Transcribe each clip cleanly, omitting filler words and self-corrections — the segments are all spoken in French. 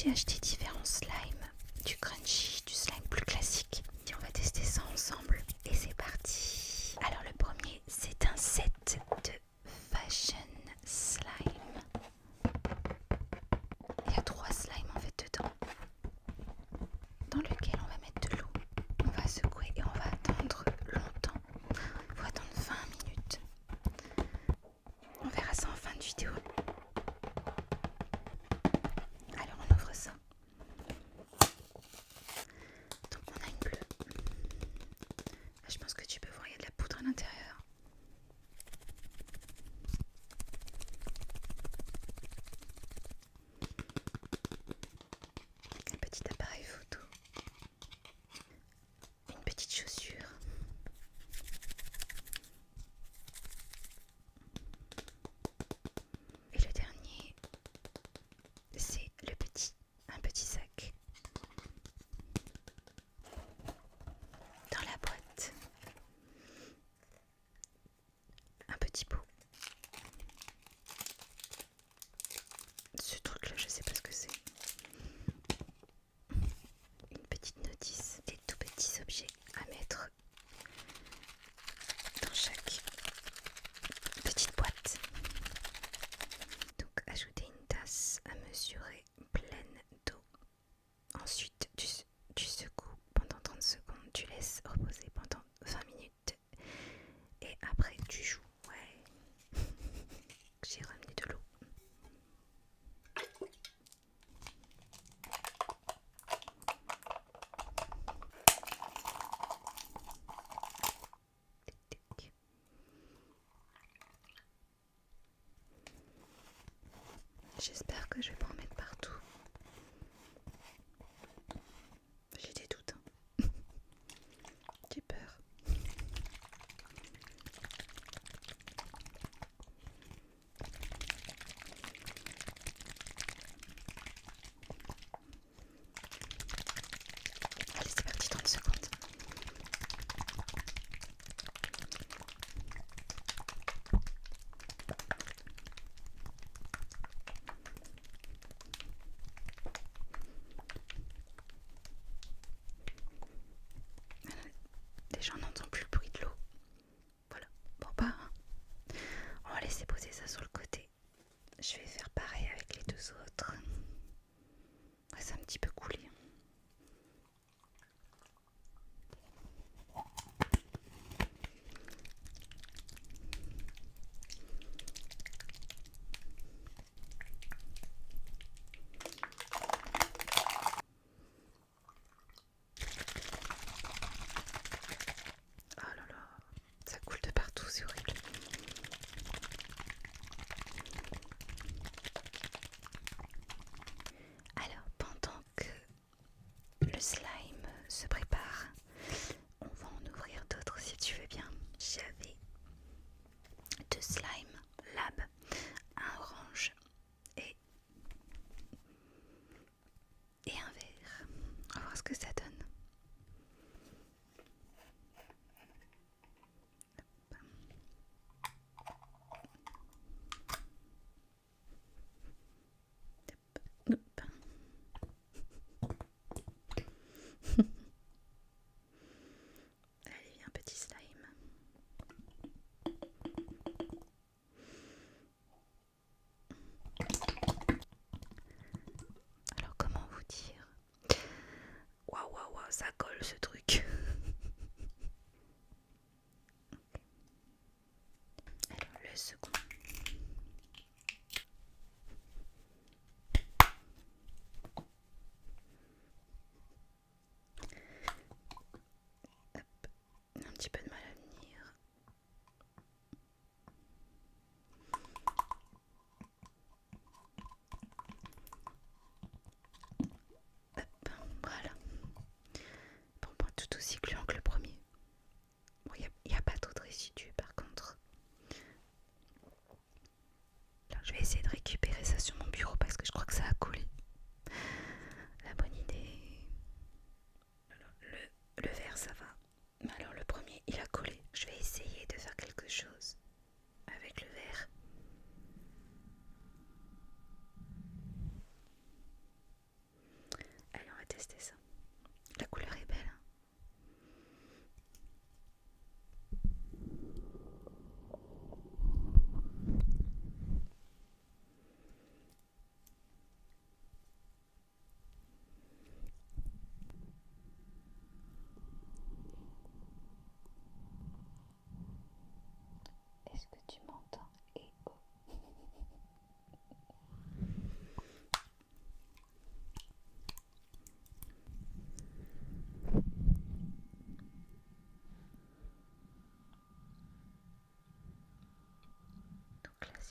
j'ai acheté différents slimes, du crunchy, du slime plus classique. Et on va tester ça ensemble. Et c'est parti. Alors le premier, c'est un set de Fashion Slime. Il y a 3 slimes en fait dedans, dans lequel on va mettre de l'eau. On va secouer et on va attendre longtemps. Il faut attendre 20 minutes. On verra ça en fin de vidéo. Alors on ouvre ça. Donc on a une bleue. Là, je pense que tu peux voir, il y a de la poudre à l'intérieur. Un petit appareil photo. Une petite chaussure. Et le dernier, c'est un petit sac. Dans la boîte, un petit pot. Ce truc là, je sais pas ce que c'est. Une petite notice, des tout petits objets à mettre dans chaque petite boîte. Donc ajouter une tasse à mesurer pleine d'eau. Ensuite tu secoues pendant 30 secondes, tu laisses reposer pendant 20 minutes et après tu joues. Ouais. J'ai ramené de l'eau. J'espère que je vais pas en mettre partout. J'ai des doutes. J'ai peur. Allez, c'est parti, 30 secondes. Déjà, on n'entend plus le bruit de l'eau. Voilà. Bon bah, on va laisser poser ça sur le côté. Je vais faire pareil avec les deux autres. Ouais, c'est un petit peu coulé. Oh là là, ça coule de partout, c'est horrible. Alors, pendant que le slime se prépare, on va en ouvrir d'autres si tu veux bien. J'avais 2 slimes lab, un orange et un vert. On va voir ce que ça donne. Hop. Allez, viens, petit slime. Alors, comment vous dire? Waouh, waouh, waouh, ça colle ce truc. Alors, le second. Hop, un petit peu de mal à venir. Hop, voilà. Bon, pas tout aussi gluant que le premier. Bon, il n'y a pas trop de résidus par contre. Alors, je vais essayer de récupérer ça sur mon bureau parce que je crois que ça a collé. La bonne idée. Alors, le vert, ça va. Mais alors, le premier, il a collé. Je vais essayer de faire quelque chose avec le vert.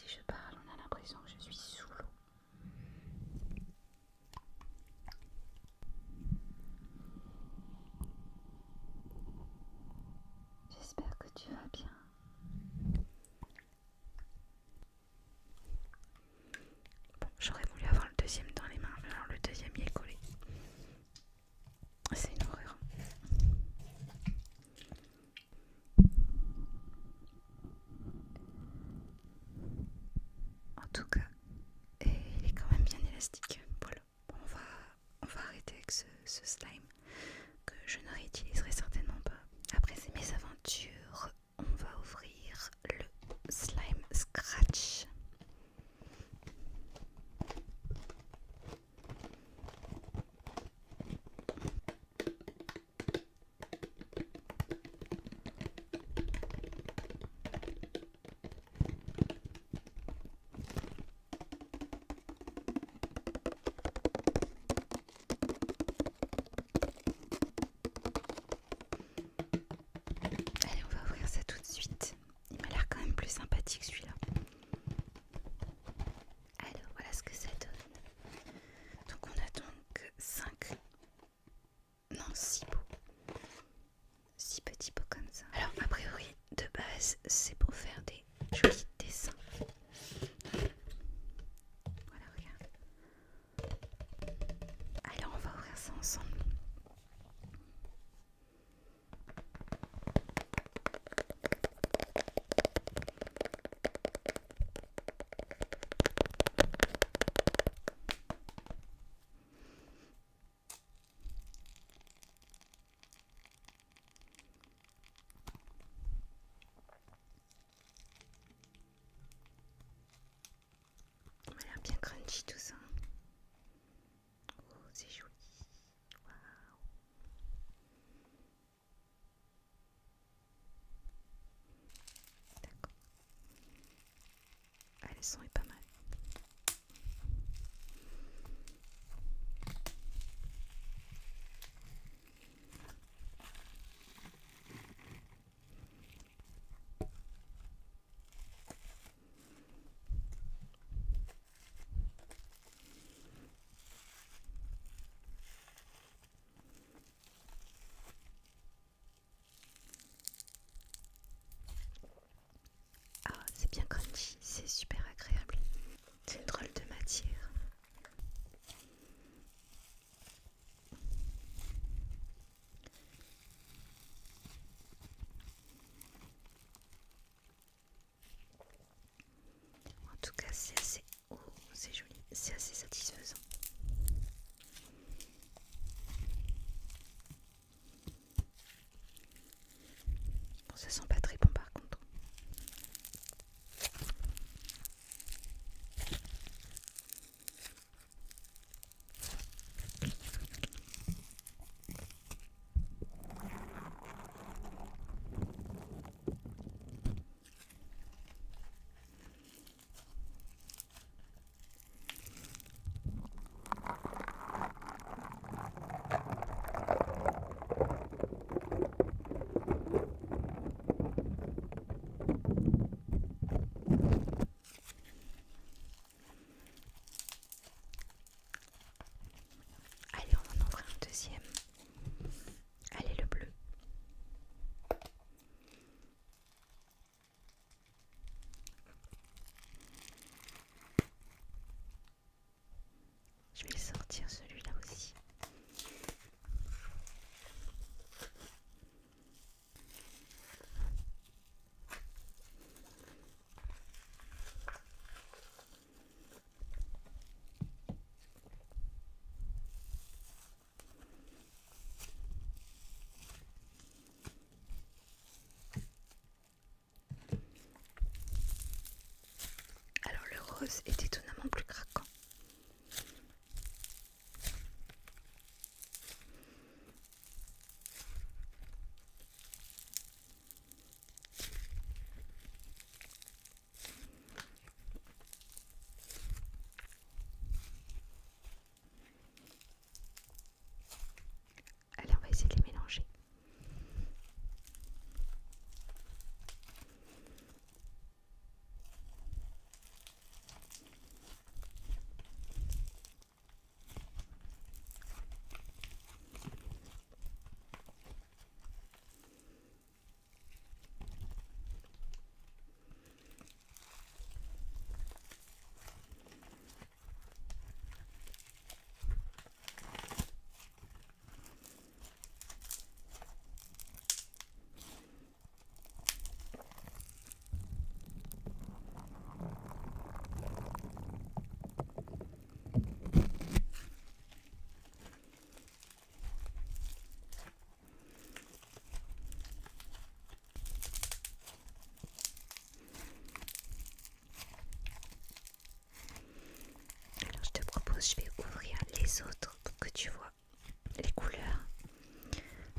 je parle, on a l'impression que je suis sous l'eau. J'espère que tu vas bien. Bon, j'aurais voulu avoir le deuxième dans les mains, mais alors le deuxième y est collé. C'est une horreur. En tout cas, il est quand même bien élastique. Voilà. Bon, on va arrêter avec ce slime que je ne réutiliserai certainement pas. Après ces mésaventures, on va ouvrir le slime scratch. Allez, on va ouvrir ça tout de suite. Il m'a l'air quand même plus sympathique celui-là. Alors voilà ce que ça donne. Donc on a donc 5, non 6 pots. 6 petits pots comme ça. Alors a priori de base c'est pour faire des jolis dessins. Voilà, regarde. Alors on va ouvrir ça ensemble. Ça a l'air bien crunchy tout ça. Oh, c'est joli. Waouh. D'accord. Ah, le son est pas mal. Ah, c'est bien crunchy, c'est super agréable.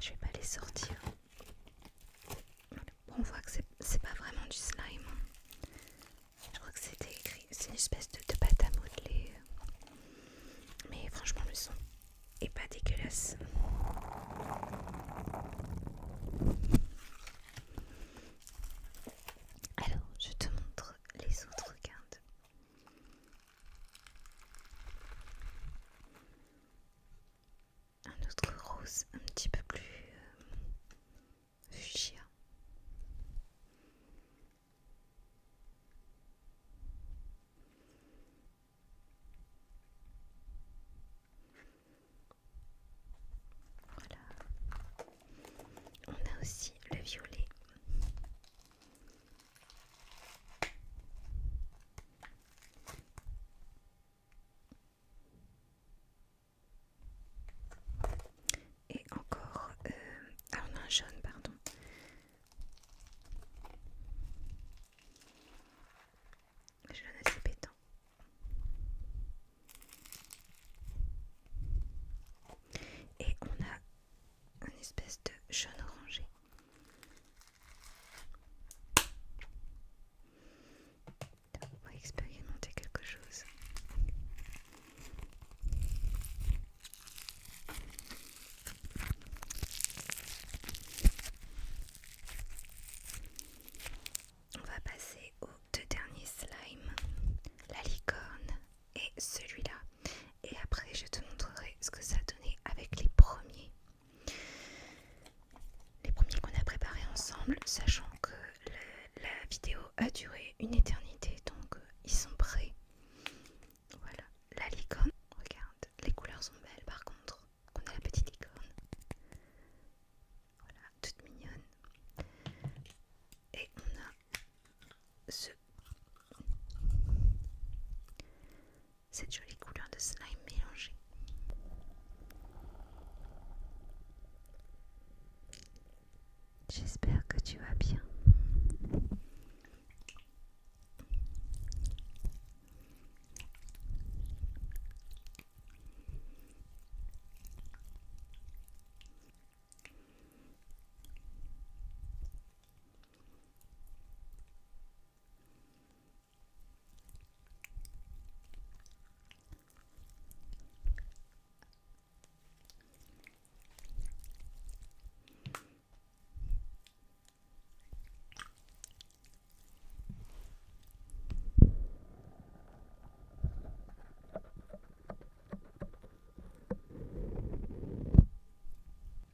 Je vais pas les sortir. Bon, on voit que c'est pas vraiment du slime. Je crois que c'était écrit, c'est une espèce de pâte à modeler. Mais franchement le son est pas dégueulasse. Alors je te montre les autres, regarde. Un autre rose un petit peu plus fuchsia. Voilà. On a aussi le violet. Et encore, on a un jaune, pardon. Jaune assez pétant. Et on a une espèce de jaune orangé. On va expérimenter quelque chose. On va passer aux deux derniers slimes, la licorne et celui-là. Et après je te montrerai ce que ça donnait avec les premiers. Les premiers qu'on a préparés ensemble, sachant que la vidéo a duré une éternité, donc ils sont prêts. Voilà, la licorne, regarde, les couleurs sont belles par contre. On a la petite licorne. Voilà, toute mignonne. Et on a cette jolie couleur de slime mélangée. J'espère que tu vas bien.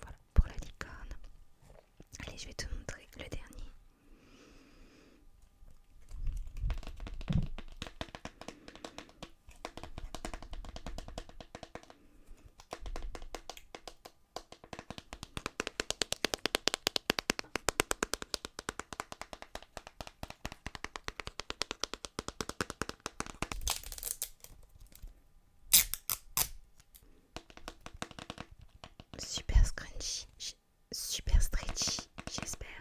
Voilà pour la licorne. Allez, je vais te montrer le dernier. Super scrunchy, super stretchy, j'espère.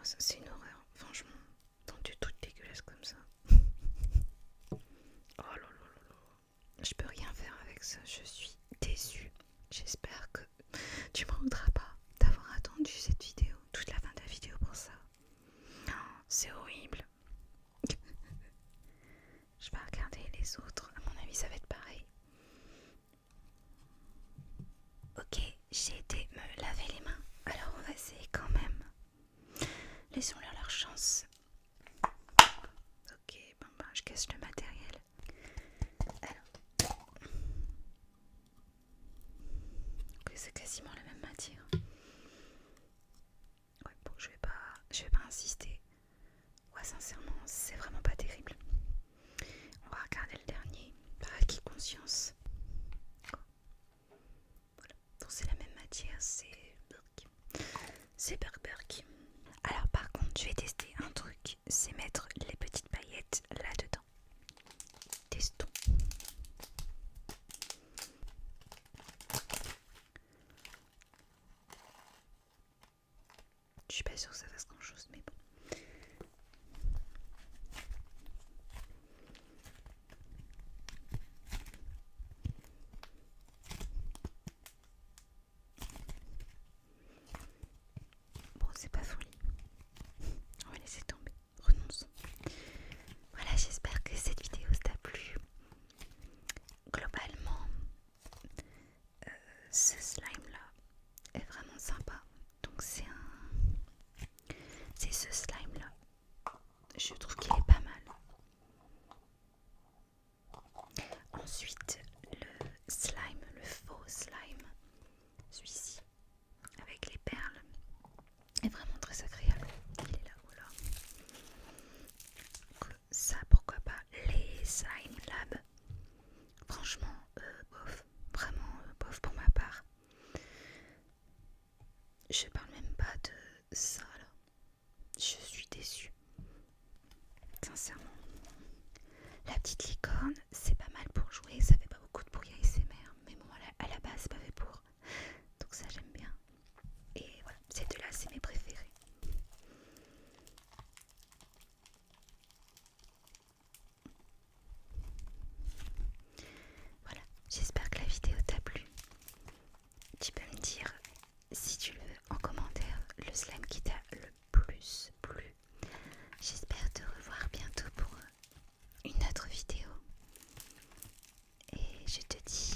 c'est une horreur, franchement. Tendu toute dégueulasse comme ça. Oh là là là là. Je peux rien faire avec ça, je suis déçue. J'espère que tu m'en voudras pas d'avoir attendu cette vidéo, toute la fin de la vidéo pour ça. C'est horrible. Je vais regarder les autres, à mon avis ça va être pareil. Ok, j'ai été me laver les mains, alors on va essayer quand même. Laissons-leur leur chance. Ok, bon bah je casse le matériel. Alors, ok, c'est quasiment la même matière. Ouais, bon, je vais pas insister. Ouais, sincèrement, c'est vraiment pas terrible. On va regarder le dernier, par acquis conscience. Voilà, donc c'est la même matière, c'est Berk. Alors par contre, je vais tester un truc, c'est mettre les petites paillettes là-dedans. Testons. Je suis pas sûre que ça fasse grand chose, mais bon. Bon, c'est pas folie. On va laisser tomber. Renonçons. Voilà, j'espère que cette vidéo t'a plu. Globalement, ce slime là est vraiment sympa. Donc c'est ce slime là. Je trouve qu'il est pas mal. Ensuite, le slime, le faux slime, celui-ci, avec les perles, est vraiment très agréable. Il est là, voilà. Donc, ça, pourquoi pas. Les slime lab, franchement, bof. Vraiment bof pour ma part. Je parle même pas de ça là. Je suis déçue. Sincèrement. La petite licorne, c'est pas mal pour jouer, ça fait pas beaucoup de bruit ASMR, mais bon, à la base, c'est pas fait pour. Donc ça, j'aime bien. Et voilà, ces deux-là, c'est mes préférés. Voilà, j'espère que la vidéo t'a plu. Tu peux me dire, si tu le veux, en commentaire, le slime qui t'a le plus plu. J'espère te revoir bientôt pour une autre vidéo. Et je te dis